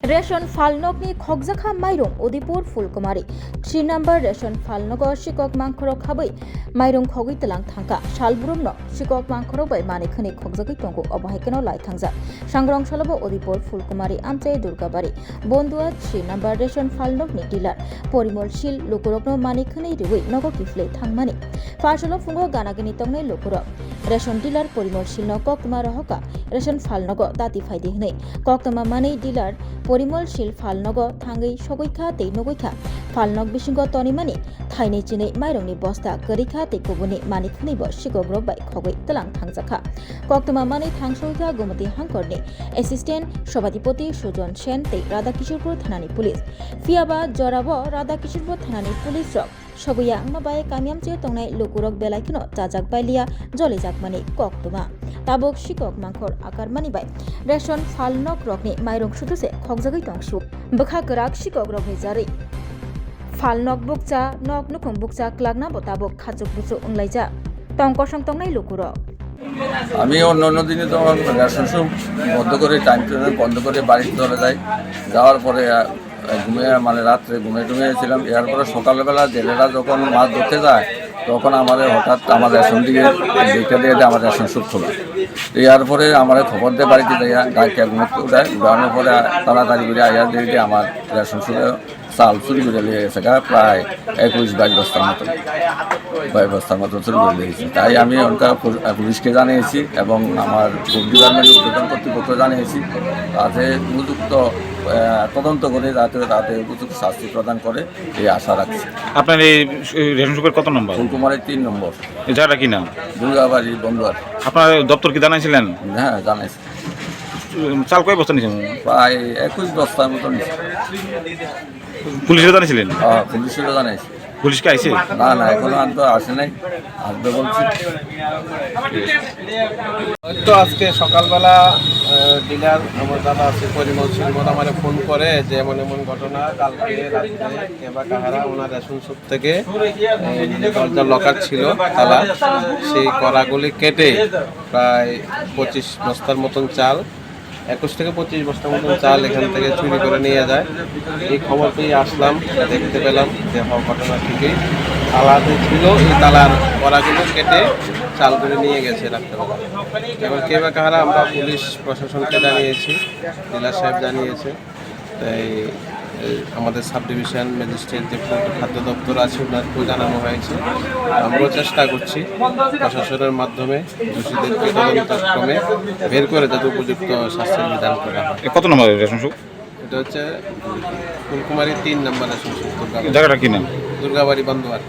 Ration ফালনগনি খগজাখা মাইরং Udipur Phulkumari 3 নম্বর ration ফালনগ শিকক মাংখরক হাबै মাইরং খগৈ তলাং থাংকা সালব্रुमनो শিকক মাংখরক bai মানিখনি খগজাগৈ তঙ্গো অবহাইকেনো লাই থাংজা सांग्रं सलबो उदिपुर फुलकुमारी आमचाय दुर्गाबारी बंधुआ 3 নম্বর রেশন ফালনগনি ডিলার পরিমল শিল লোকরকনো মানিখনি রিউই নগो किफ्ले थांगमानि फासलो फुंगो गानागिनि तंगनै लोकरक রেশন ডিলার পরিমল শিল কক্তমা রহকা রেশন ফালনগ দাতি ফাইদি হनै কক্তমা মাनै ডিলার পরিমল শিল ফালনগ থাঙ্গै সগৈखा tei नगैखा फालनग बिसिंग तनिमानि थाइनै चिनै माइरंनि बस्ता गरिखा tei कुबुनि मानिखनैबो सिगग्रक bai खगै तलां थांजाखा कक्तमा मानै थांसौखा गुमति हांकरनि एसिस्टेंट सभाधिपति सुजन सेन tei राधाकिशोरपुर थानानि पुलिस फियाबा जराबो राधाकिशोरपुर थानानि पुलिस रक सगैया आंमाबाय कामियामचे तंगनाय लोकुरक बेलायखनो जाजाक बायलिया जलिजाकमानि कक्तमा ताबक सिकक मांखर आकार मानिबाय रेशन फालनग रकनि माइरं सुदुसे खगजागै तंसु बखा गराक सिकक रक जारै फालनग बुकचा नक नुखुम बुकचा क्लागना बताबक खाजुक बुसु उंलाइजा तंकसं तंगनाय लोकुरक আমি অন্য দিনে তো রেশন শপ বন্ধ করে টাইম টেবিল বন্ধ করে বাড়িতে চলে যাই যাওয়ার পরে ঘুমিয়ে মানে রাত্রে ঘুমিয়েছিলাম এরপরে সকালবেলা জেলেরা যখন মাছ ধরতে যায় তখন আমাদের হঠাৎ আমার রেশন দিকে দেখতে দিয়ে আমার রেশন শপ খোলা এরপরে আমার খবর দিয়ে বাড়িতে যাইয়া গাড়িকে ঘুমোতে উঠায় উঠানোর পরে তাড়াতাড়ি করে আইয়া দিয়ে আমার রেশন শপে চাল চুরি করে নিয়ে গেছে প্রায় 21-22 বস্তার মতো চুরি করে দিয়েছি তাই আমি ওটা পুলিশকে জানিয়েছি এবং আমার ফুড ডিপার্টমেন্টের উদ্বোধন কর্তৃপক্ষ জানিয়েছি তাতে উপযুক্ত তদন্ত করে তাতে উপযুক্ত শাস্তি প্রদান করে এই আশা রাখছি। আপনার এই রেশন শপের কত নম্বর? ফুলকুমারীর 3 নম্বর। এই জায়গাটা কি নাম? দুর্গাবাড়ি বন্ধুয়ার। আপনার দপ্তর কি জানাইছিলেন? হ্যাঁ জানাইছি। চাল কয় বস্তা নিয়েছেন? প্রায় 21 বস্তার মতো নিয়েছি। পুলিশে জানিয়েছিলেন? হ্যাঁ পুলিশে জানাইছি। পুলিশকে আইছে? না এখনো তো আসে নাই, আসবে বলছি। তো আজকে সকালবেলা ডিলার আমার দাদা আছে পরিমল সিং আমার ফোন করে যে এমন ঘটনা কালকে রাত্রে কেবা কাহারা ওনার রেশন শপ থেকে দরজা লকার ছিল তালা সেই কড়াগুলি কেটে প্রায় 25 বস্তার মতন চাল 21 থেকে 25 বস্তার মতন চাল এখান থেকে চুরি করে নিয়ে যায়। এই খবর পেয়ে আসলাম, দেখতে পেলাম যে ঘটনা ঠিকই তালাতে ছিল, এই তালার কড়াগুলো কেটে চালগুলো নিয়ে গেছে রাত্রেবেলা। এবার কে বা কাহারা আমরা পুলিশ প্রশাসনকে জানিয়েছি, জেলা সাহেব জানিয়েছে, তাই আমাদের সাব ডিভিশন ম্যাজিস্ট্রেট যে খাদ্য দপ্তর আছে ওনাকেও জানানো হয়েছে। আমরাও চেষ্টা করছি প্রশাসনের মাধ্যমে দোষীদেরকে তদন্তক্রমে বের করে যাতে উপযুক্ত শাস্তির বিধান করা হয়। কত নম্বর রেশন শপ? এটা হচ্ছে ফুলকুমারী 3 নম্বর রেশন শপ। জায়গাটা কি নাম? দুর্গাবাড়ি বন্ধুয়ার।